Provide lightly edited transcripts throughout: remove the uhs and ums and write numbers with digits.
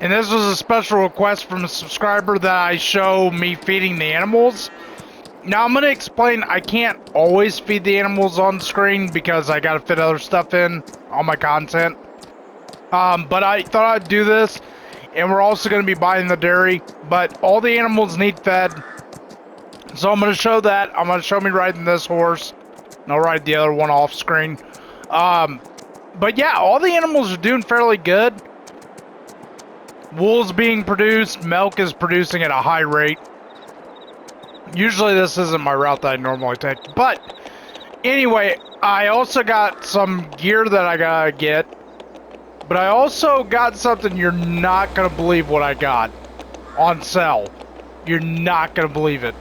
And this was a special request from a subscriber that I show me feeding the animals. Now I'm going to explain, I can't always feed the animals on screen because I got to fit other stuff in on my content. But I thought I'd do this, and we're also going to be buying the dairy, but all the animals need fed. So I'm going to show that. I'm going to show me riding this horse, and I'll ride the other one off screen. But yeah, all the animals are doing fairly good. Wool's being produced, milk is producing at a high rate. Usually this isn't my route that I normally take, but anyway, I also got some gear that I gotta get, but I also got something you're not gonna believe what I got on sale. You're not gonna believe it.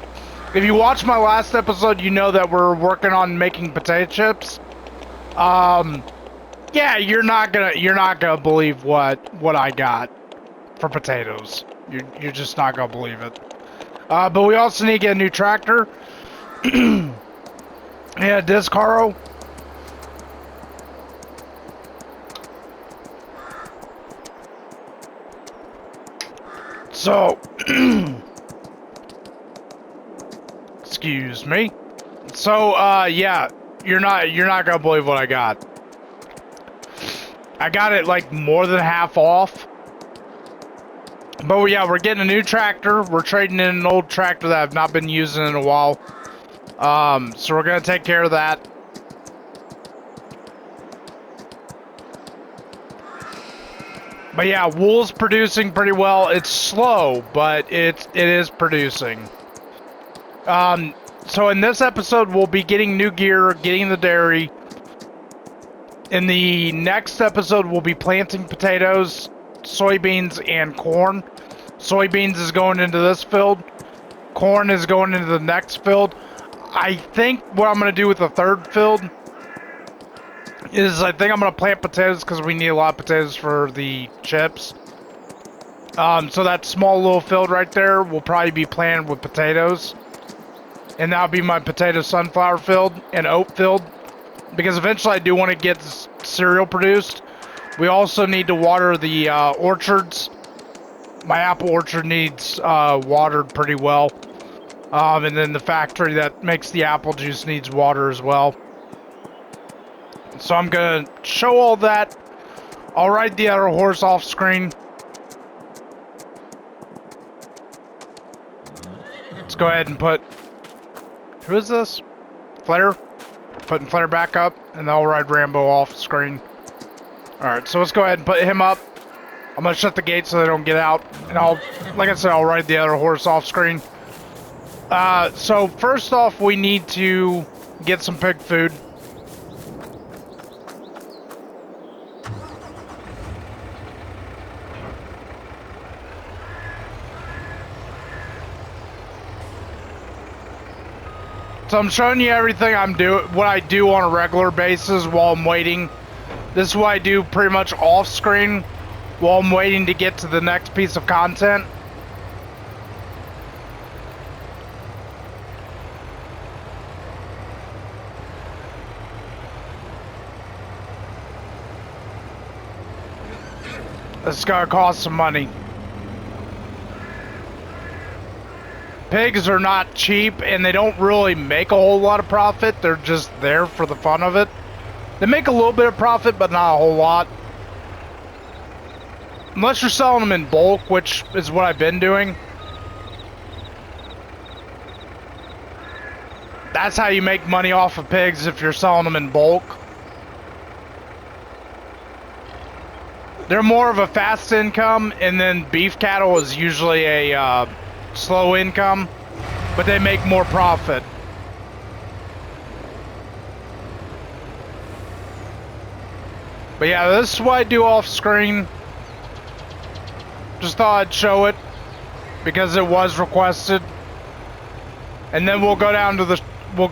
If you watched my last episode, you know that we're working on making potato chips. Yeah, you're not gonna believe what I got for potatoes. You're just not gonna believe it. But we also need to get a new tractor. And a disc harrow. So, excuse me. So, yeah, you're not gonna believe what I got. I got it like more than half off. But yeah, we're getting a new tractor. We're trading in an old tractor that I've not been using in a while. So we're gonna take care of that. But yeah, wool's producing pretty well. It's slow, but it is producing. So in this episode, we'll be getting new gear, getting the dairy. In the next episode, we'll be planting potatoes, soybeans, and corn. Soybeans is going into this field. Corn is going into the next field. I think what I'm going to do with the third field is I think I'm going to plant potatoes because we need a lot of potatoes for the chips. So that small little field right there will probably be planted with potatoes. And that'll be my potato sunflower field and oat field. Because eventually I do want to get cereal produced. We also need to water the orchards. My apple orchard needs watered pretty well. And then the factory that makes the apple juice needs water as well. So I'm going to show all that. I'll ride the other horse off screen. Let's go ahead and put... Who is this? Flair? Putting Flair back up, and then I'll ride Rambo off screen. Alright, so let's go ahead and put him up. I'm going to shut the gate so they don't get out. And I'll, like I said, I'll ride the other horse off screen. So first off, we need to get some pig food. So I'm showing you everything what I do on a regular basis while I'm waiting. This is what I do pretty much off screen while I'm waiting to get to the next piece of content. This is gonna cost some money. Pigs are not cheap, and they don't really make a whole lot of profit. They're just there for the fun of it. They make a little bit of profit, but not a whole lot. Unless you're selling them in bulk, which is what I've been doing. That's how you make money off of pigs, if you're selling them in bulk. They're more of a fast income, and then beef cattle is usually a slow income, but they make more profit. But yeah, this is what I do off screen. Just thought I'd show it because it was requested. And then we'll go down to we'll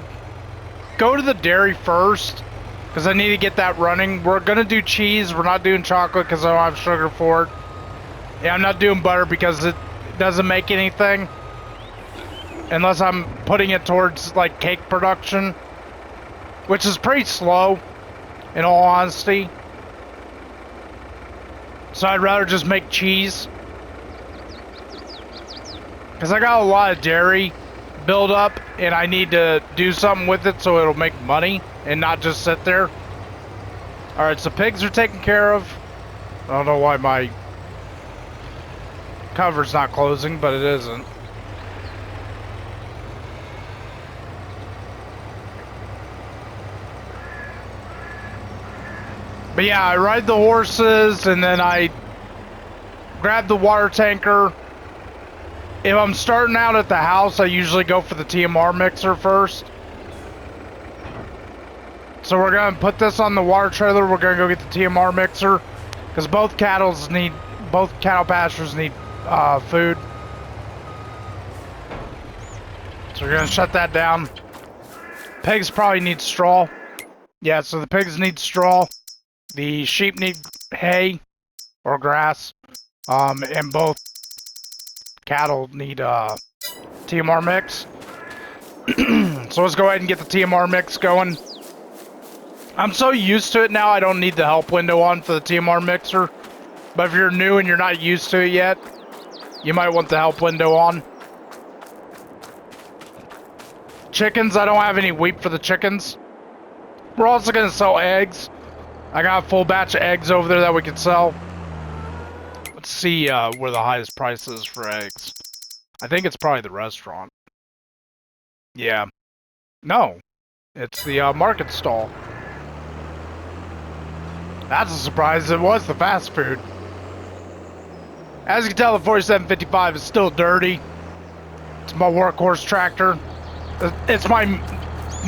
go to the dairy first because I need to get that running. We're gonna do cheese. We're not doing chocolate because I don't have sugar for it. Yeah, I'm not doing butter because it doesn't make anything unless I'm putting it towards like cake production, which is pretty slow in all honesty. So I'd rather just make cheese. Because I got a lot of dairy build up, and I need to do something with it so it'll make money and not just sit there. Alright, so pigs are taken care of. I don't know why my cover's not closing, but it isn't. But yeah, I ride the horses, and then I grab the water tanker. If I'm starting out at the house, I usually go for the TMR mixer first. So we're gonna put this on the water trailer. We're gonna go get the TMR mixer because both cattle pastures need food. So we're gonna shut that down. Pigs probably need straw. Yeah, so the pigs need straw. The sheep need hay or grass. And both cattle need TMR mix. So let's go ahead and get the TMR mix going. I'm so used to it now, I don't need the help window on for the TMR mixer. But if you're new and you're not used to it yet, you might want the help window on. Chickens, I don't have any wheat for the chickens. We're also going to sell eggs. I got a full batch of eggs over there that we could sell. Let's see where the highest price is for eggs. I think it's probably the restaurant. Yeah. No. It's the market stall. That's a surprise. It was the fast food. As you can tell, the 4755 is still dirty. It's my workhorse tractor. It's my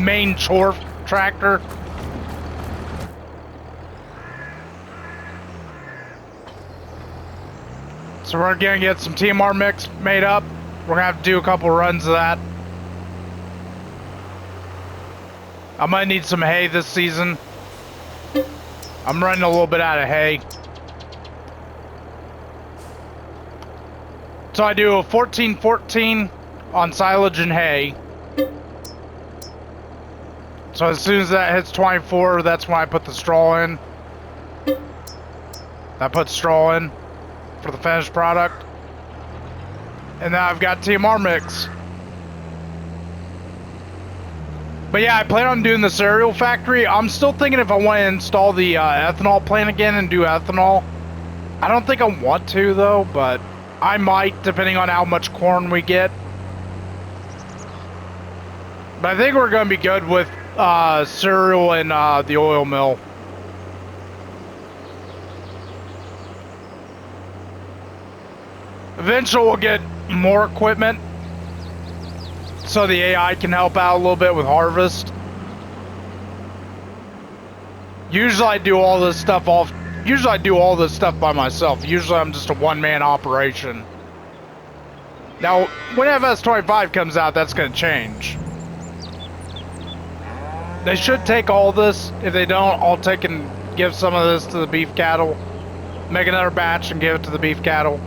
main chore tractor. So we're gonna get some TMR mix made up. We're gonna have to do a couple runs of that. I might need some hay this season. I'm running a little bit out of hay. So I do a 14-14 on silage and hay. So as soon as that hits 24, that's when I put the straw in. I put straw in for the finished product. And now I've got TMR mix. But yeah, I plan on doing the cereal factory. I'm still thinking if I want to install the ethanol plant again and do ethanol. I don't think I want to though, but I might depending on how much corn we get. But I think we're going to be good with cereal and the oil mill. Eventually we'll get more equipment so the AI can help out a little bit with harvest. Usually I do all this stuff by myself. Usually I'm just a one-man operation. Now, when FS25 comes out, that's going to change. They should take all this. If they don't, I'll take and give some of this to the beef cattle. Make another batch and give it to the beef cattle.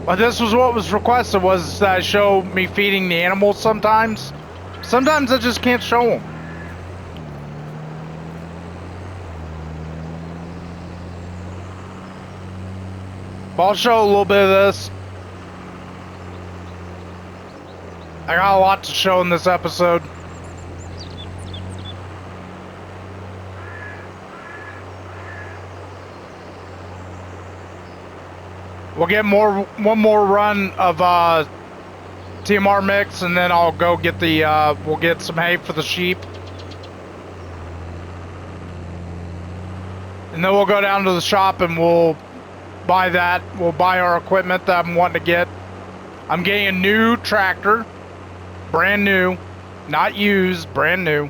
But this was what was requested, was that I show me feeding the animals sometimes. Sometimes I just can't show them. But I'll show a little bit of this. I got a lot to show in this episode. We'll get one more run of TMR mix, and then I'll go get we'll get some hay for the sheep. And then we'll go down to the shop and we'll buy that. We'll buy our equipment that I'm wanting to get. I'm getting a new tractor. Brand new. Not used, brand new.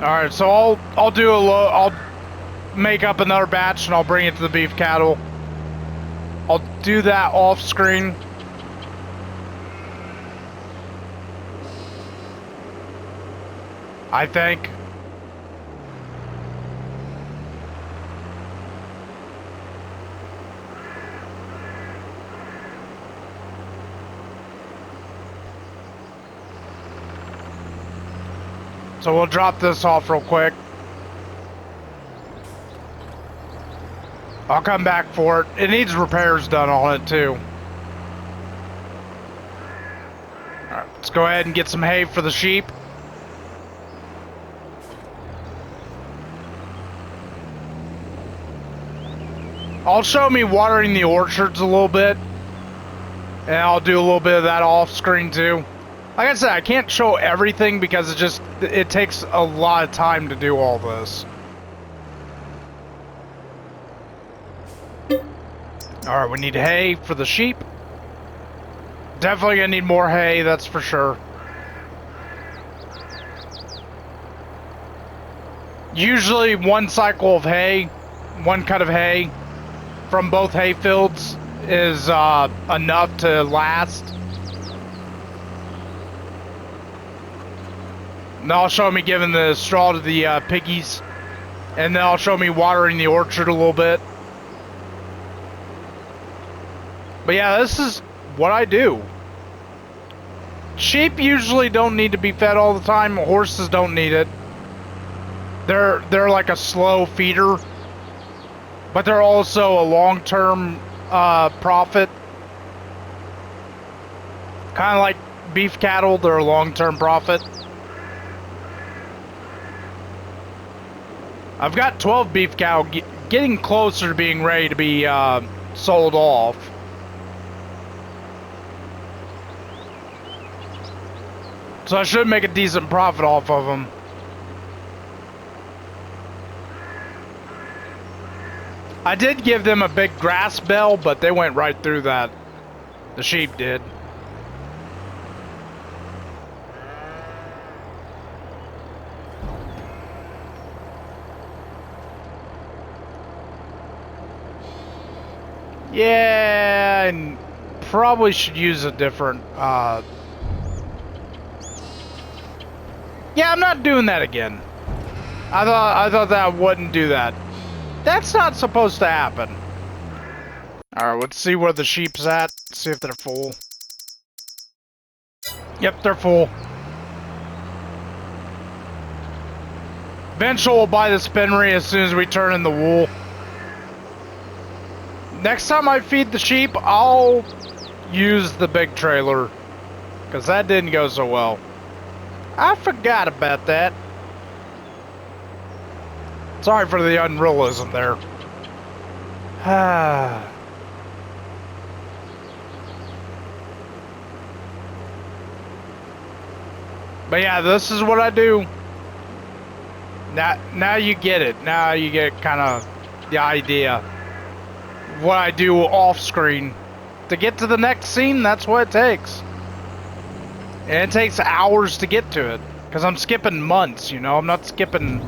Alright, so I'll make up another batch and I'll bring it to the beef cattle. I'll do that off screen. I think. So we'll drop this off real quick. I'll come back for it. It needs repairs done on it too. Alright, let's go ahead and get some hay for the sheep. I'll show me watering the orchards a little bit. And I'll do a little bit of that off screen too. Like I said, I can't show everything because it takes a lot of time to do all this. Alright, we need hay for the sheep. Definitely gonna need more hay, that's for sure. Usually one cycle of hay, one cut of hay from both hay fields is enough to last. And they'll show me giving the straw to the piggies. And they'll show me watering the orchard a little bit. But yeah, this is what I do. Sheep usually don't need to be fed all the time. Horses don't need it. They're like a slow feeder. But they're also a long-term profit. Kind of like beef cattle, they're a long-term profit. I've got 12 beef cattle getting closer to being ready to be sold off. So I should make a decent profit off of them. I did give them a big grass bell, but they went right through that. The sheep did. Yeah, and probably should use a different, Yeah, I'm not doing that again. I thought that I wouldn't do that. That's not supposed to happen. Alright, let's see where the sheep's at. See if they're full. Yep, they're full. Eventually we'll buy the spinnery as soon as we turn in the wool. Next time I feed the sheep, I'll use the big trailer. Because that didn't go so well. I forgot about that. Sorry for the unrealism there. But yeah, this is what I do. Now you get it. Now you get kind of the idea. What I do off screen. To get to the next scene, that's what it takes. And it takes hours to get to it. Because I'm skipping months, you know? I'm not skipping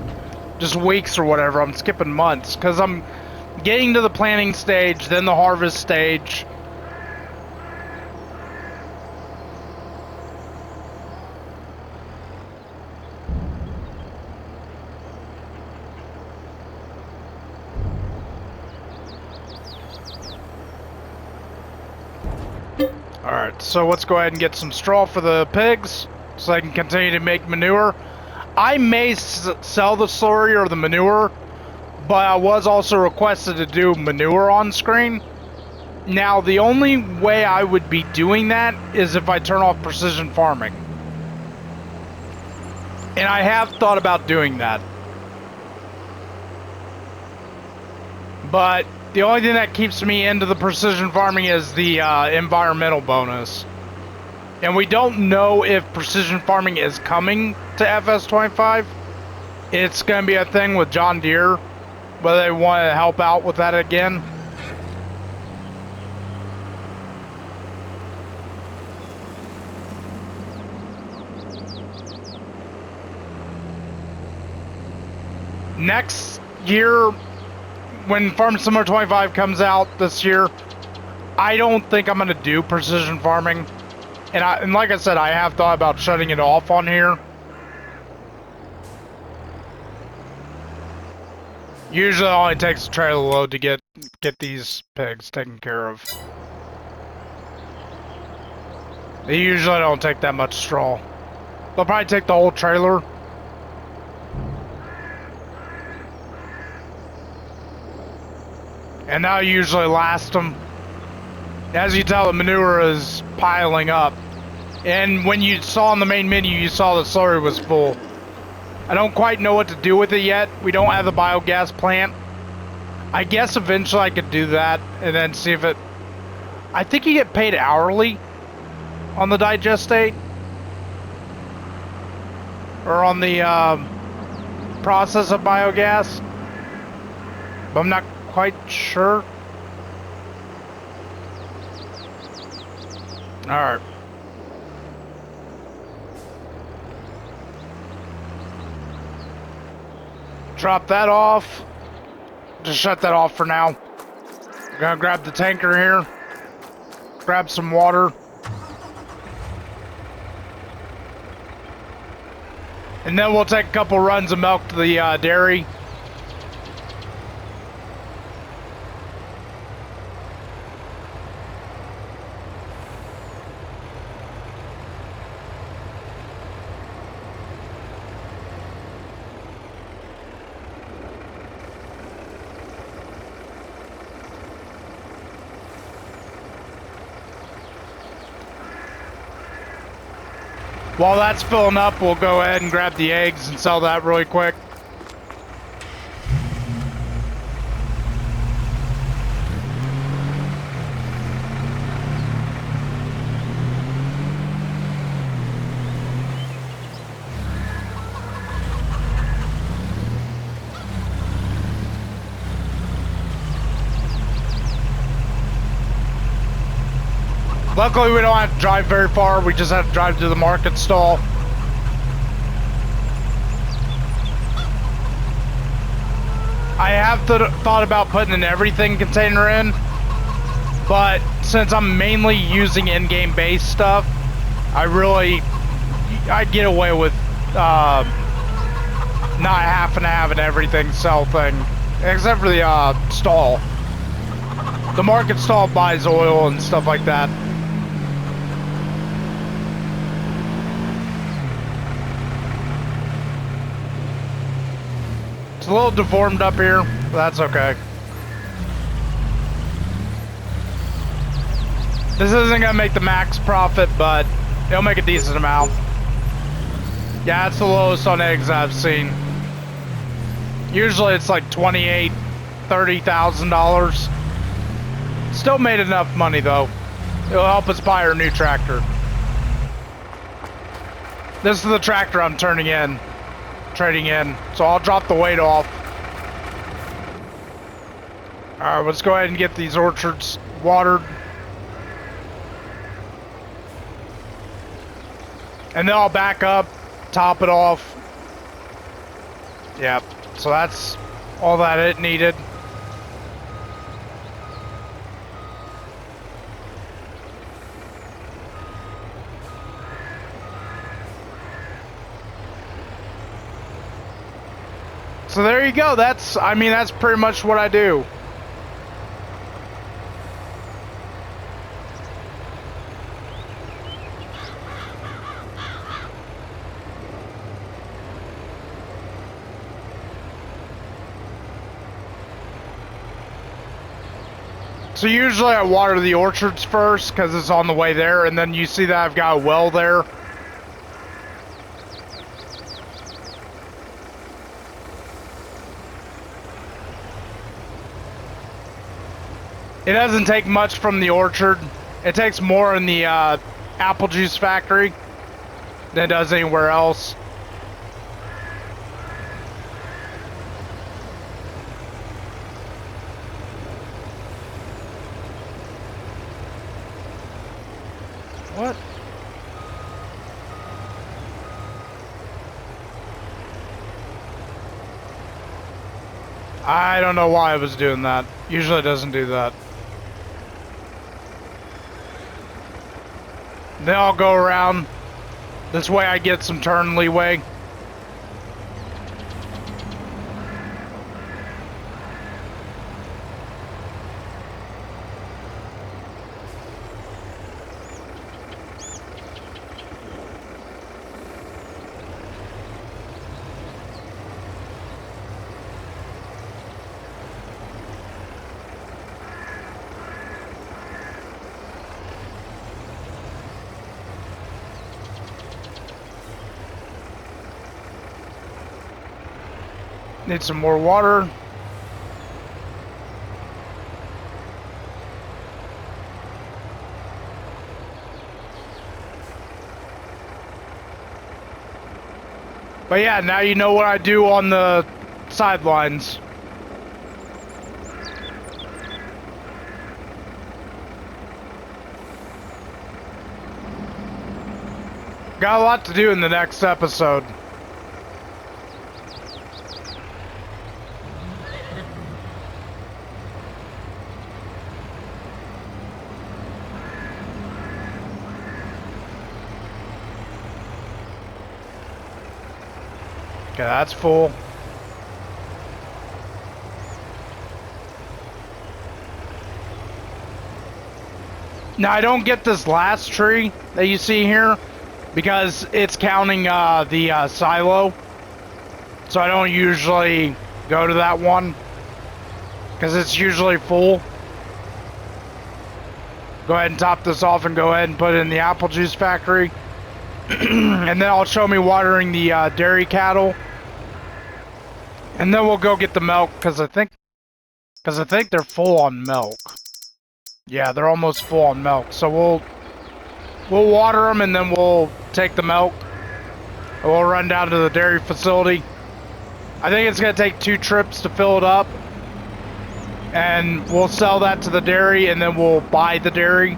just weeks or whatever. I'm skipping months. Because I'm getting to the planting stage, then the harvest stage. Alright, so let's go ahead and get some straw for the pigs, so I can continue to make manure. I may sell the slurry or the manure, but I was also requested to do manure on screen. Now, the only way I would be doing that is if I turn off precision farming. And I have thought about doing that. But the only thing that keeps me into the precision farming is the environmental bonus. And we don't know if precision farming is coming to FS25. It's going to be a thing with John Deere, whether they want to help out with that again. Next year, when Farm Simulator 25 comes out this year, I don't think I'm going to do precision farming. And like I said, I have thought about shutting it off on here. Usually it only takes a trailer load to get these pigs taken care of. They usually don't take that much straw. They'll probably take the whole trailer. And that'll usually last them. As you tell, the manure is piling up. And when you saw on the main menu, you saw the slurry was full. I don't quite know what to do with it yet. We don't have the biogas plant. I guess eventually I could do that and then see if it... I think you get paid hourly on the digestate. Or on the process of biogas. But I'm not quite sure. Alright. Drop that off. Just shut that off for now. I'm gonna grab the tanker here. Grab some water. And then we'll take a couple runs of milk to the dairy. While that's filling up, we'll go ahead and grab the eggs and sell that really quick. Luckily, we don't have to drive very far. We just have to drive to the market stall. I have thought about putting an everything container in, but since I'm mainly using in-game base stuff, I get away with not having to have an everything sell thing, except for the stall. The market stall buys oil and stuff like that. It's a little deformed up here, but that's okay. This isn't gonna make the max profit, but it'll make a decent amount. Yeah, it's the lowest on eggs I've seen. Usually it's like $28,000, $30,000. Still made enough money though. It'll help us buy our new tractor. This is the tractor I'm trading in. So I'll drop the weight off. Alright, let's go ahead and get these orchards watered. And then I'll back up, top it off. Yep, so that's all that it needed. So there you go. That's pretty much what I do. So usually I water the orchards first because it's on the way there, and then you see that I've got a well there. It doesn't take much from the orchard. It takes more in the apple juice factory than it does anywhere else. What? I don't know why I was doing that. Usually it doesn't do that. Then I'll go around. This way I get some turn leeway. Need some more water. But yeah, now you know what I do on the sidelines. Got a lot to do in the next episode. Okay, that's full. Now, I don't get this last tree that you see here because it's counting the silo. So I don't usually go to that one because it's usually full. Go ahead and top this off and go ahead and put it in the apple juice factory. And then I'll show me watering the dairy cattle. And then we'll go get the milk because I think they're full on milk. Yeah, they're almost full on milk. So we'll water them and then we'll take the milk. And we'll run down to the dairy facility. I think it's going to take 2 trips to fill it up. And we'll sell that to the dairy and then we'll buy the dairy.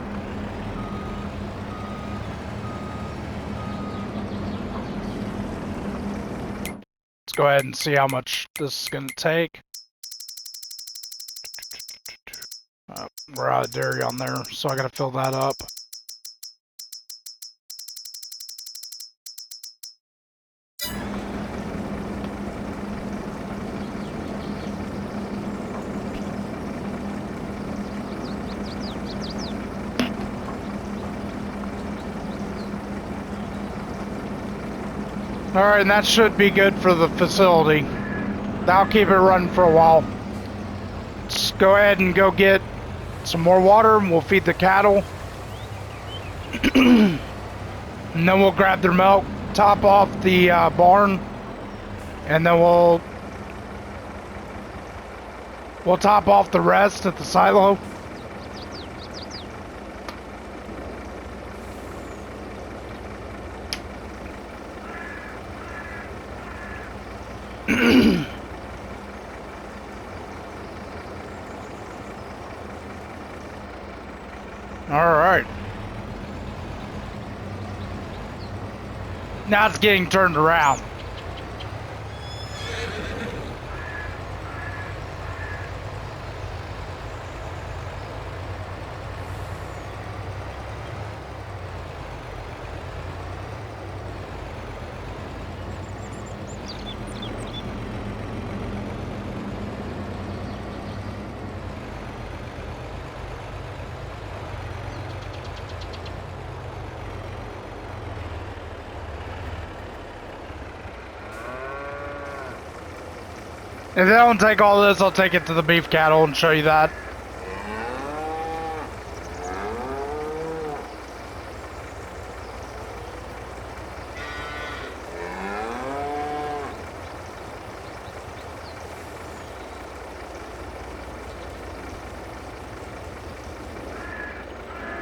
Go ahead and see how much this is going to take. We're out of dairy on there, so I got to fill that up. Alright, and that should be good for the facility. That'll keep it running for a while. Let's go ahead and go get some more water and we'll feed the cattle. And then we'll grab their milk, top off the barn, and then we'll top off the rest at the silo. Alright. Now it's getting turned around. If they don't take all this, I'll take it to the beef cattle and show you that.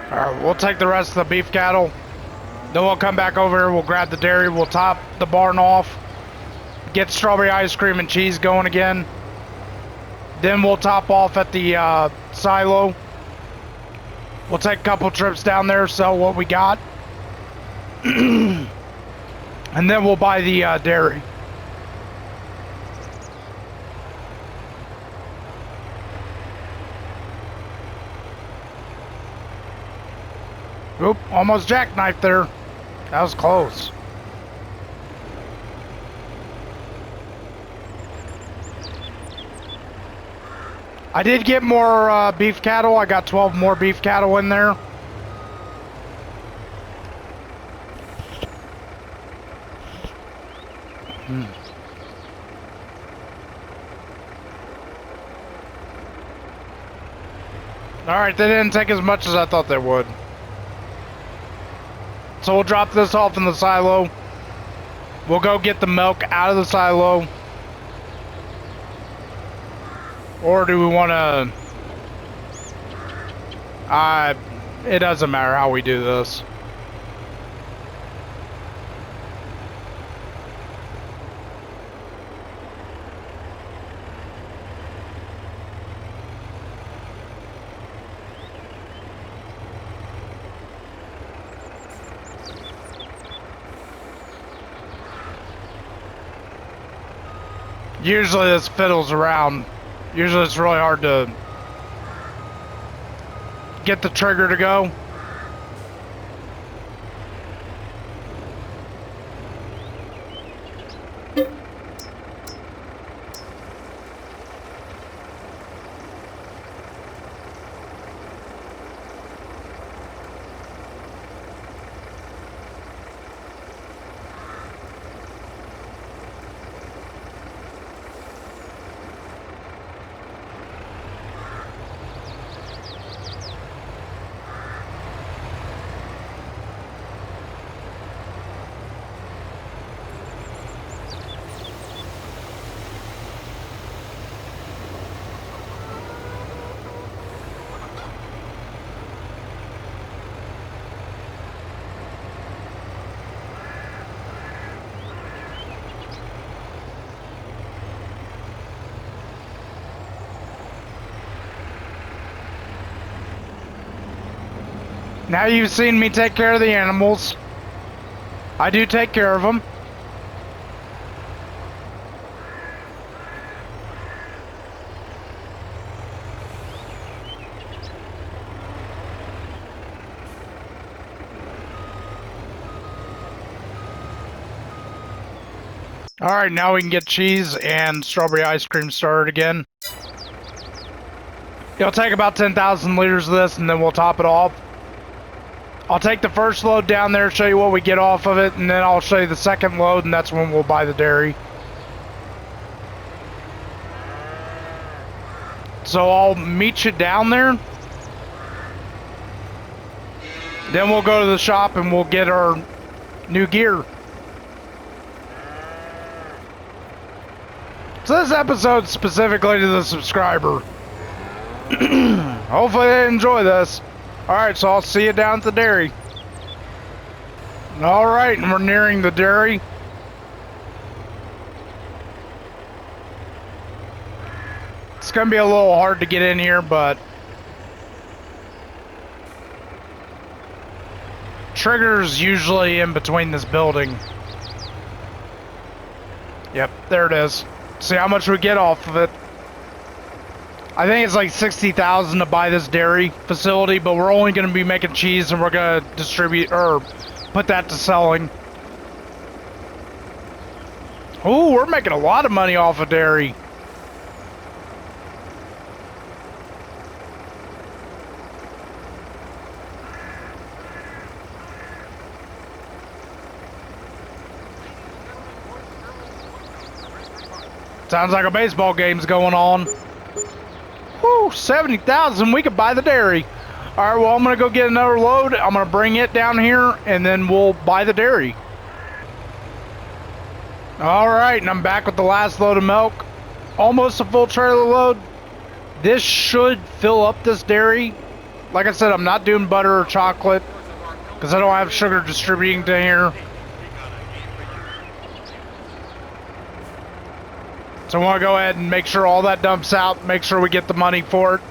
Alright, we'll take the rest of the beef cattle. Then we'll come back over here, we'll grab the dairy, we'll top the barn off. Get strawberry ice cream and cheese going again. Then we'll top off at the silo. We'll take a couple trips down there, sell what we got. And then we'll buy the dairy. Oop, almost jackknifed there. That was close. I did get more beef cattle. I got 12 more beef cattle in there. Alright, they didn't take as much as I thought they would. So we'll drop this off in the silo. We'll go get the milk out of the silo. Or do we want to... it doesn't matter how we do this. Usually this fiddles around. Usually it's really hard to get the trigger to go. Now you've seen me take care of the animals. I do take care of them. Alright, now we can get cheese and strawberry ice cream started again. It'll take about 10,000 liters of this and then we'll top it off. I'll take the first load down there, show you what we get off of it, and then I'll show you the second load, and that's when we'll buy the dairy. So I'll meet you down there. Then we'll go to the shop and we'll get our new gear. So this episode's specifically to the subscriber. Hopefully they enjoy this. Alright, so I'll see you down at the dairy. Alright, and we're nearing the dairy. It's gonna be a little hard to get in here, but trigger's usually in between this building. Yep, there it is. See how much we get off of it. I think it's like 60,000 to buy this dairy facility, but we're only going to be making cheese and we're going to distribute or put that to selling. Ooh, we're making a lot of money off of dairy. Sounds like a baseball game's going on. Woo, 70,000, we could buy the dairy. All right, well, I'm gonna go get another load. I'm gonna bring it down here and then we'll buy the dairy. All right, and I'm back with the last load of milk. Almost a full trailer load. This should fill up this dairy. Like I said, I'm not doing butter or chocolate because I don't have sugar distributing to here. So I want to go ahead and make sure all that dumps out, make sure we get the money for it.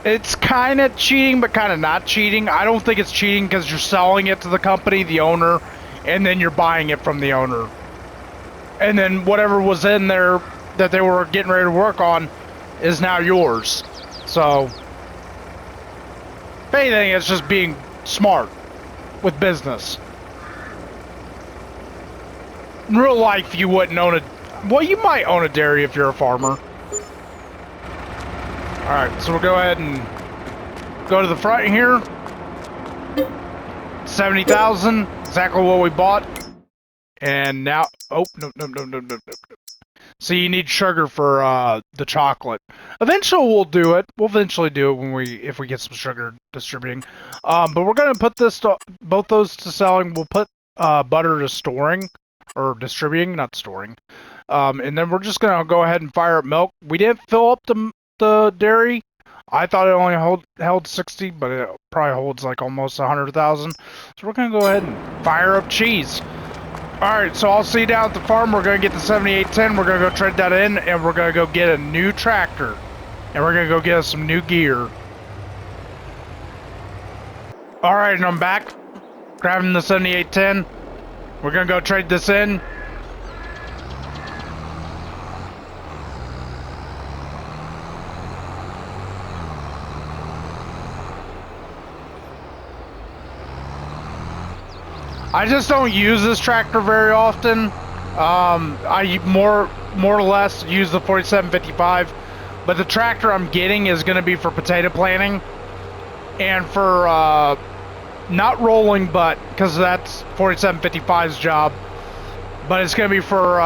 It's kind of cheating, but kind of not cheating. I don't think it's cheating because you're selling it to the company, the owner, and then you're buying it from the owner. And then whatever was in there that they were getting ready to work on is now yours. So, if anything, it's just being smart with business. In real life, you wouldn't own a... Well, you might own a dairy if you're a farmer. Alright, so we'll go ahead and go to the front here. 70,000, exactly what we bought. And now... Oh, no. So you need sugar for the chocolate. Eventually we'll do it. We'll eventually do it when if we get some sugar distributing. But we're going to put this both those to selling. We'll put butter to storing. or distributing, not storing. And then we're just gonna go ahead and fire up milk. We didn't fill up the dairy. I thought it only held 60, but it probably holds like almost 100,000. So we're gonna go ahead and fire up cheese. Alright, so I'll see you down at the farm. We're gonna get the 7810. We're gonna go trade that in, and we're gonna go get a new tractor. And we're gonna go get us some new gear. Alright, and I'm back. Grabbing the 7810. We're gonna go trade this in. I just don't use this tractor very often. I more or less use the 4755, but the tractor I'm getting is going to be for potato planting and for not rolling, but because that's 4755's job. But it's going to be for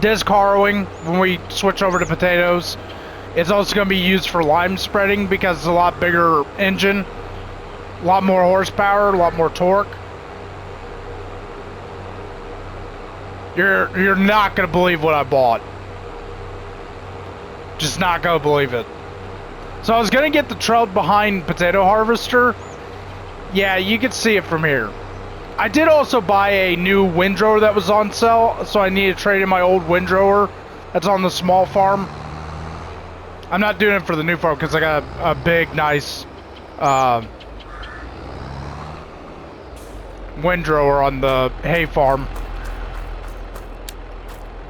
disc harrowing when we switch over to potatoes. It's also going to be used for lime spreading because it's a lot bigger engine. A lot more horsepower, a lot more torque. You're not gonna believe what I bought. Just not gonna believe it. So I was gonna get the trailed behind potato harvester. Yeah, you can see it from here. I did also buy a new windrower that was on sale, so I need to trade in my old windrower that's on the small farm. I'm not doing it for the new farm because I got a big, nice windrower on the hay farm.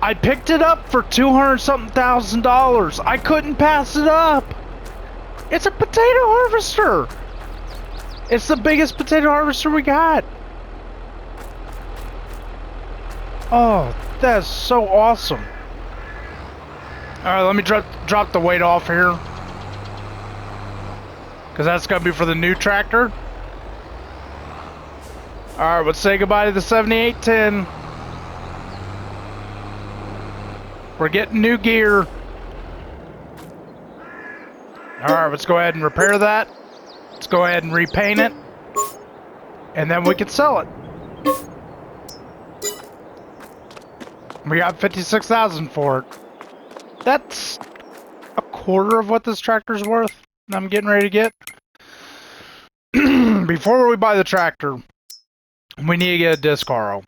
I picked it up for $200-something thousand. I couldn't pass it up. It's a potato harvester. It's the biggest potato harvester we got. Oh, that's so awesome. Alright, let me drop the weight off here. Because that's going to be for the new tractor. Alright, let's say goodbye to the 7810. We're getting new gear. Alright, let's go ahead and repair that. Let's go ahead and repaint it. And then we can sell it. We got 56,000 for it. That's a quarter of what this tractor's worth. I'm getting ready to get. Before we buy the tractor, we need to get a disc harrow.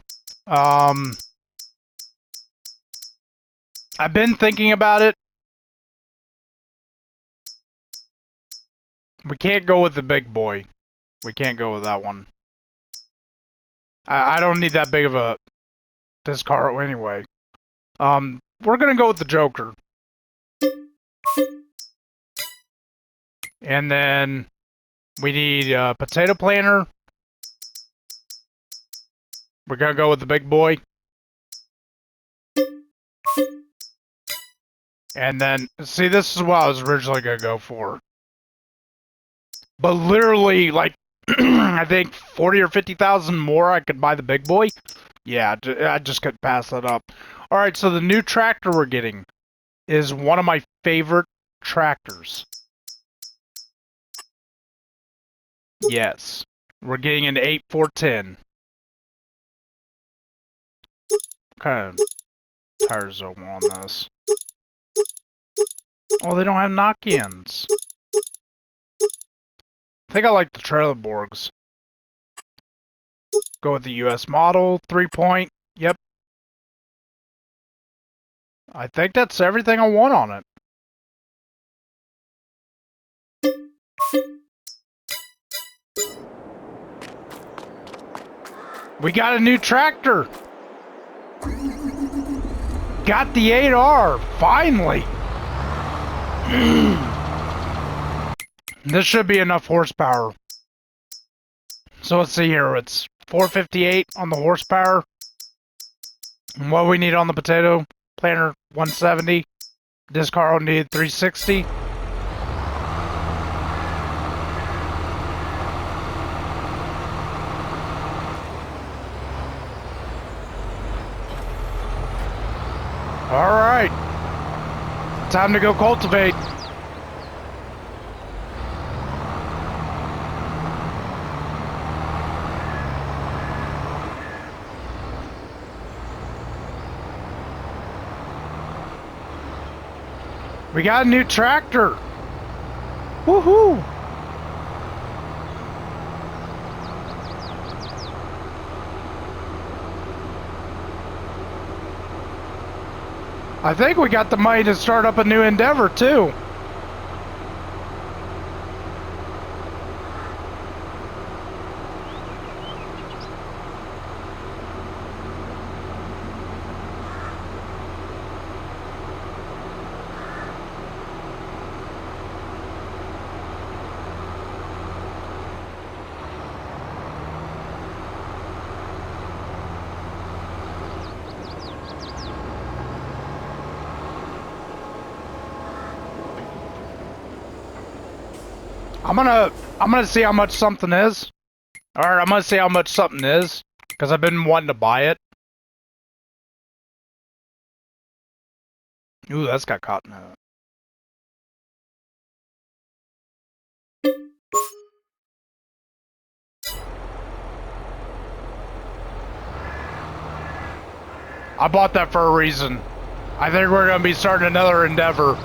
I've been thinking about it. We can't go with the big boy. We can't go with that one. I don't need that big of a disc harrow anyway. We're gonna go with the Joker. And then we need a potato planter. We're gonna go with the big boy. And then, see, this is what I was originally gonna go for. But literally, like, I think 40 or 50,000 more, I could buy the big boy. Yeah, I just couldn't pass that up. Alright, so the new tractor we're getting is one of my favorite tractors. Yes. We're getting an 8410. What kind of tires do I want on this? Oh, they don't have knock-ins. I think I like the trailer Borgs. Go with the US model, 3-point. Yep. I think that's everything I want on it. We got a new tractor. Got the 8R, finally. This should be enough horsepower. So let's see here. It's 458 on the horsepower. And what we need on the potato planter, 170. Disc harrow needed 360. All right. Time to go cultivate. We got a new tractor. Woohoo! I think we got the money to start up a new endeavor too. I'm gonna see how much something is. Alright, I'm gonna see how much something is. Because I've been wanting to buy it. Ooh, that's got cotton in it. I bought that for a reason. I think we're gonna be starting another endeavor.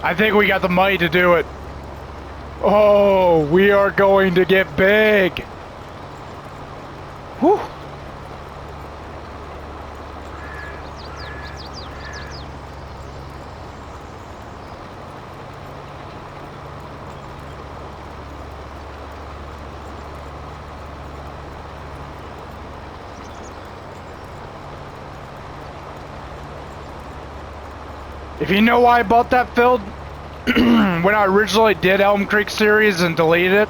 I think we got the money to do it. Oh, we are going to get big. Whew. If you know why I bought that field, when I originally did Elmcreek series and deleted it,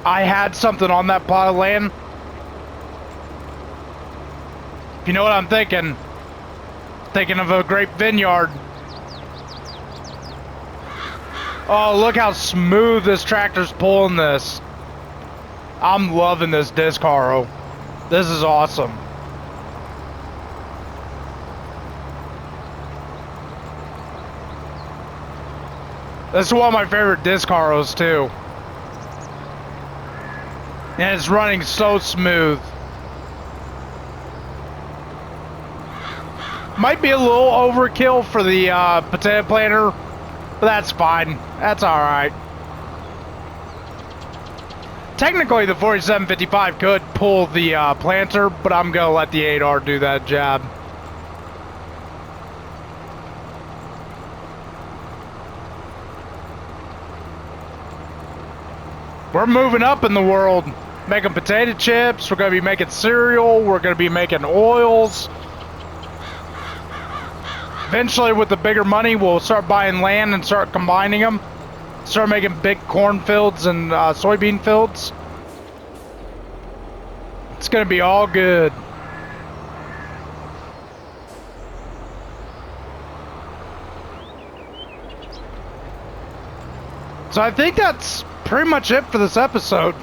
I had something on that plot of land. If you know what I'm thinking of a grape vineyard. Oh, look how smooth this tractor's pulling this. I'm loving this disc harrow. This is awesome. This is one of my favorite disc harrows too. And it's running so smooth. Might be a little overkill for the potato planter, but that's fine. That's alright. Technically the 4755 could pull the planter, but I'm gonna let the 8R do that job. We're moving up in the world, making potato chips, we're going to be making cereal, we're going to be making oils. Eventually, with the bigger money, we'll start buying land and start combining them. Start making big corn fields and soybean fields. It's going to be all good. So I think that's pretty much it for this episode.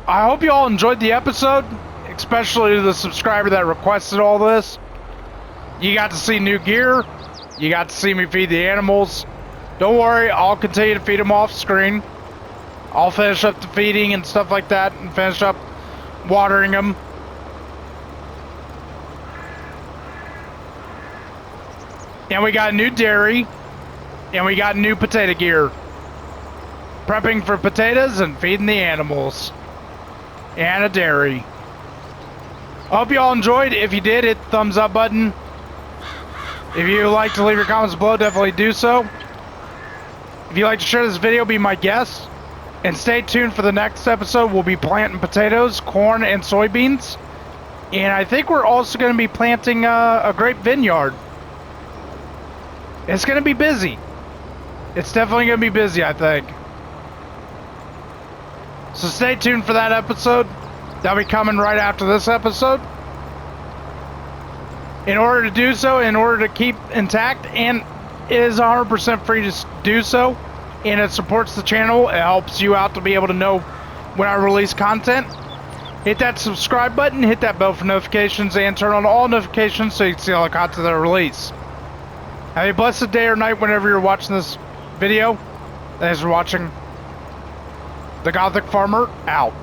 I hope you all enjoyed the episode, especially the subscriber that requested all this. You got to see new gear. You got to see me feed the animals. Don't worry, I'll continue to feed them off screen. I'll finish up the feeding and stuff like that and finish up watering them. And we got a new dairy, and we got new potato gear. Prepping for potatoes and feeding the animals. And a dairy. I hope you all enjoyed. If you did, hit the thumbs up button. If you would like to leave your comments below, definitely do so. If you'd like to share this video, be my guest. And stay tuned for the next episode. We'll be planting potatoes, corn, and soybeans. And I think we're also going to be planting a grape vineyard. It's going to be busy. It's definitely going to be busy, I think. So stay tuned for that episode. That'll be coming right after this episode. In order to do so, in order to keep intact, and it is 100% free to do so, and it supports the channel, it helps you out to be able to know when I release content. Hit that subscribe button, hit that bell for notifications, and turn on all notifications so you can see all the content that I release. Have a blessed day or night whenever you're watching this video. Thanks for watching. The Gothic Farmer, out.